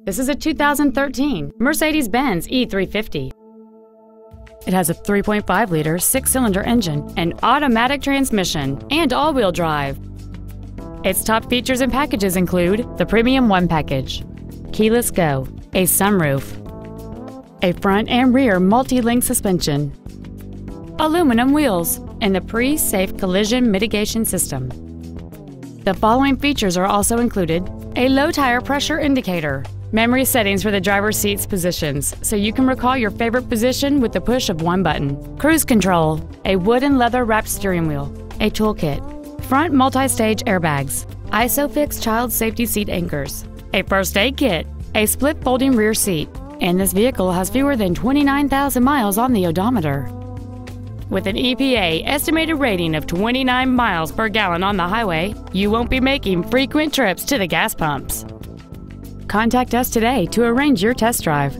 This is a 2013 Mercedes-Benz E350. It has a 3.5-liter 6-cylinder engine, an automatic transmission, and all-wheel drive. Its top features and packages include the Premium One package, keyless go, a sunroof, a front and rear multi-link suspension, aluminum wheels, and the pre-safe collision mitigation system. The following features are also included: a low tire pressure indicator, memory settings for the driver's seat's positions so you can recall your favorite position with the push of one button, cruise control, a wood and leather wrapped steering wheel, a toolkit, front multi-stage airbags, ISOFIX child safety seat anchors, a first aid kit, a split folding rear seat, and this vehicle has fewer than 29,000 miles on the odometer. With an EPA estimated rating of 29 miles per gallon on the highway, you won't be making frequent trips to the gas pumps. Contact us today to arrange your test drive.